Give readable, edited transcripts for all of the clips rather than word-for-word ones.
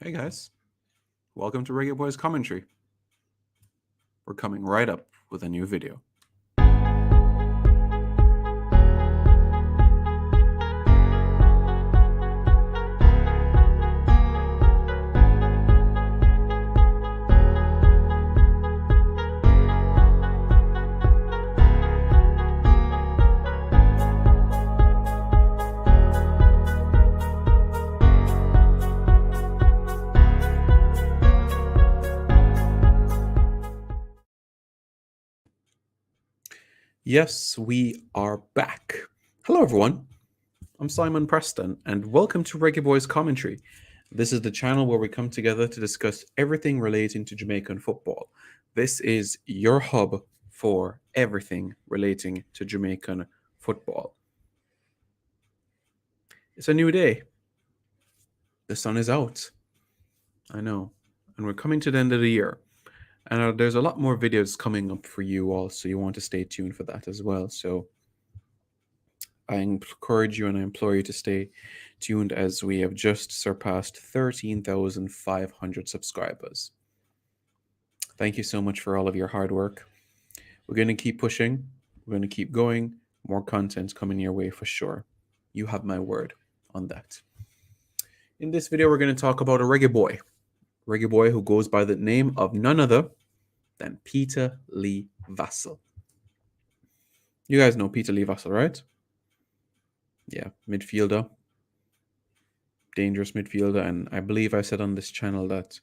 Hey guys, welcome to Reggae Boy's commentary. We're coming right up with a new video. Yes, we are back. Hello everyone, I'm Simon Preston, and welcome to Reggae Boy's commentary. This is the channel where we come together to discuss everything relating to Jamaican football. This is your hub for everything relating to Jamaican football. It's a new day. The sun is out. I know. And we're coming to the end of the year. And there's a lot more videos coming up for you all, so you want to stay tuned for that as well. So I encourage you and I implore you to stay tuned as we have just surpassed 13,500 subscribers. Thank you so much for all of your hard work. We're going to keep pushing, we're going to keep going. More content coming your way for sure. You have my word on that. In this video, we're going to talk about a reggae boy who goes by the name of none other than Peter Lee Vassell. You guys know Peter Lee Vassell, right? Yeah, midfielder, dangerous midfielder. And I believe I said on this channel that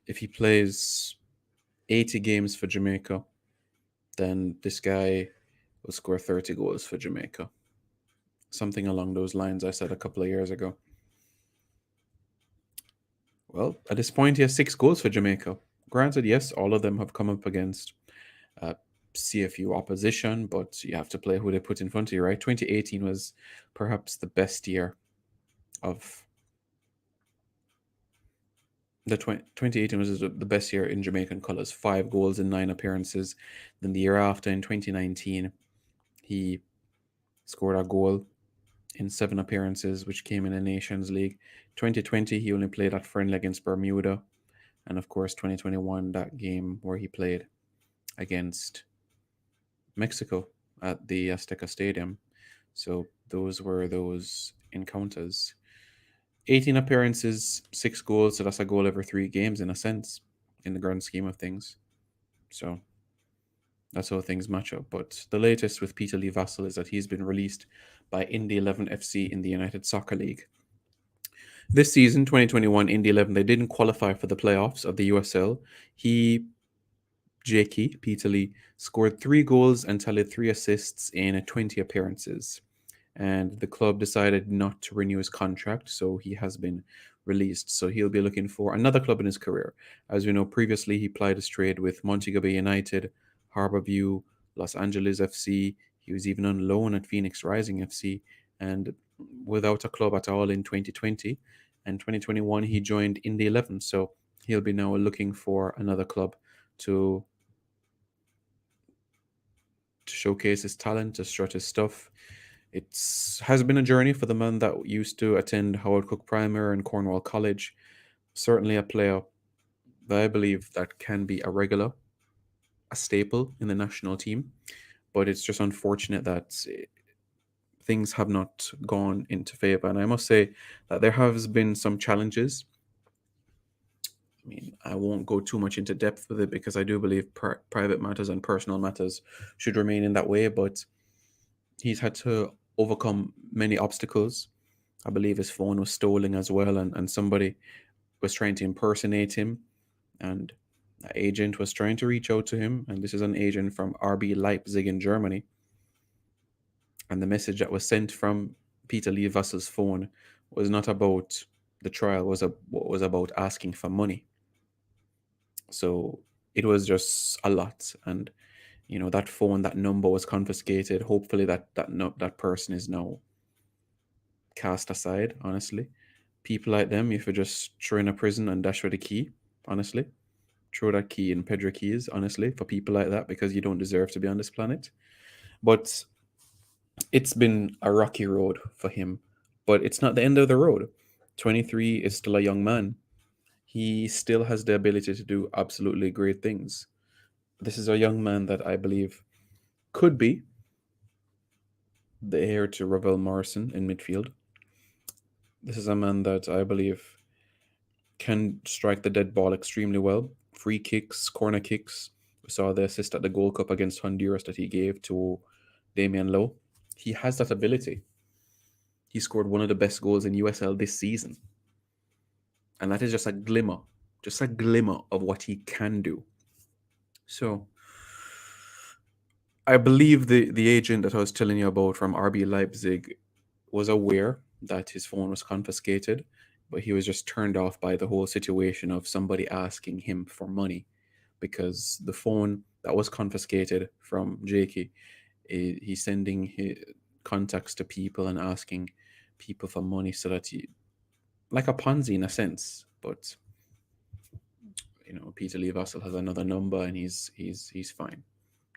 if he plays 80 games for Jamaica, then this guy will score 30 goals for Jamaica. Something along those lines I said a couple of years ago. Well, at this point, he has 6 goals for Jamaica. Granted, yes, all of them have come up against CFU opposition, but you have to play who they put in front of you, right? 2018 was perhaps the best year of the 2018 was the best year in Jamaican colours. 5 goals in 9 appearances. Then the year after, in 2019, he scored a goal in 7 appearances, which came in the Nations League. 2020, he only played that friendly against Bermuda. And of course, 2021, that game where he played against Mexico at the Azteca Stadium. So those were those encounters. 18 appearances, 6 goals, so that's a goal every 3 games in a sense, in the grand scheme of things. So that's how things match up. But the latest with Peter Lee Vassell is that he's been released by Indy 11 FC in the United Soccer League. This season, 2021, Indy 11, they didn't qualify for the playoffs of the USL. Jakey, Peter Lee, scored 3 goals and tallied 3 assists in 20 appearances. And the club decided not to renew his contract, so he has been released. So he'll be looking for another club in his career. As we know, previously he plied his trade with Montego Bay United, Harborview, Los Angeles FC. He was even on loan at Phoenix Rising FC, and without a club at all in 2020. And 2021, he joined Indy 11. So he'll be now looking for another club to showcase his talent, to strut his stuff. It has been a journey for the man that used to attend Howard Cook Primary and Cornwall College. Certainly a player that I believe that can be a regular, a staple in the national team. But it's just unfortunate that things have not gone into favor. And I must say that there has been some challenges. I mean, I won't go too much into depth with it because I do believe private matters and personal matters should remain in that way. But he's had to overcome many obstacles. I believe his phone was stolen as well, and somebody was trying to impersonate him, and an agent was trying to reach out to him. And this is an agent from RB Leipzig in Germany. And the message that was sent from Peter Lee Vassell's phone was not about the trial, was about asking for money. So it was just a lot. And that phone, that number was confiscated. Hopefully that person is now cast aside, honestly. People like them, if you just throw in a prison and dash with a key, honestly. Throw that key in Pedro Keys, honestly, for people like that, because you don't deserve to be on this planet. But it's been a rocky road for him. But it's not the end of the road. 23 is still a young man. he still has the ability to do absolutely great things. This is a young man that I believe could be the heir to Ravel Morrison in midfield. This is a man that I believe can strike the dead ball extremely well. Free kicks, corner kicks. We saw the assist at the Gold Cup against Honduras that he gave to Damian Lowe. He has that ability. He scored one of the best goals in USL this season. And that is just a glimmer of what he can do. So I believe the agent that I was telling you about from RB Leipzig was aware that his phone was confiscated, but he was just turned off by the whole situation of somebody asking him for money because the phone that was confiscated from Jakey, he's sending his contacts to people and asking people for money so that he, like a Ponzi in a sense, but Peter Lee Vassell has another number and he's fine.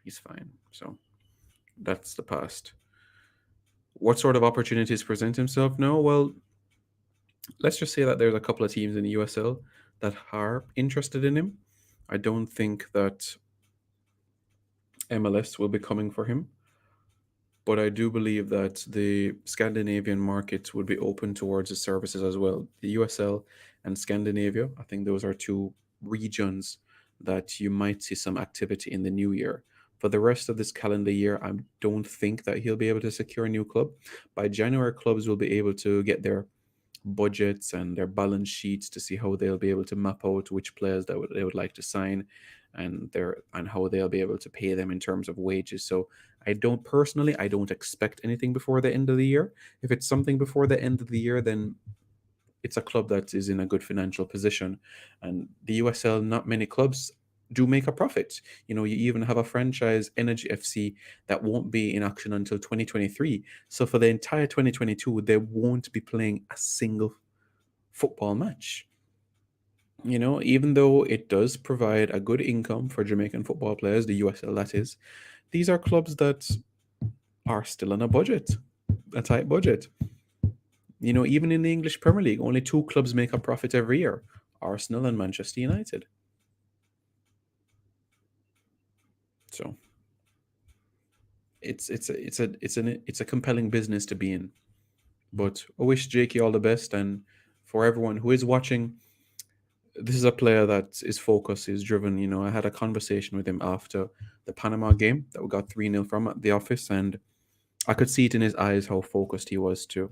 He's fine. So that's the past. What sort of opportunities present himself now? Well, let's just say that there's a couple of teams in the USL that are interested in him. I don't think that MLS will be coming for him, but I do believe that the Scandinavian markets would be open towards his services as well. The USL and Scandinavia, I think those are two regions that you might see some activity in the new year. For the rest of this calendar year, I don't think that he'll be able to secure a new club. By January, clubs will be able to get their budgets and their balance sheets to see how they'll be able to map out which players that they would like to sign and how they'll be able to pay them in terms of wages. So I don't expect anything before the end of the year. If it's something before the end of the year, then it's a club that is in a good financial position. And the USL, not many clubs do make a profit. You even have a franchise, Energy FC, that won't be in action until 2023. So for the entire 2022, they won't be playing a single football match. Even though it does provide a good income for Jamaican football players, the USL that is, these are clubs that are still on a tight budget. Even in the English Premier League, only two clubs make a profit every year: Arsenal and Manchester United. So it's a compelling business to be in. But I wish Jakey all the best, and for everyone who is watching, this is a player that is focused, is driven. I had a conversation with him after the Panama game that we got 3-0 from at the office, and I could see it in his eyes how focused he was to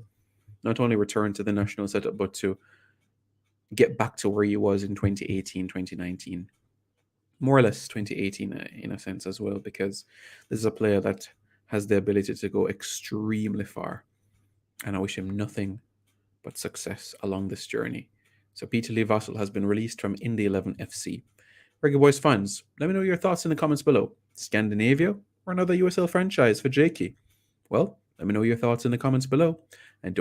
not only return to the national setup, but to get back to where he was in 2018, 2019. More or less 2018 in a sense as well, because this is a player that has the ability to go extremely far. And I wish him nothing but success along this journey. So Peter Lee Vassell has been released from Indy 11 FC. Reggae Boys fans, let me know your thoughts in the comments below. Scandinavia or another USL franchise for Jakey? Well, let me know your thoughts in the comments below.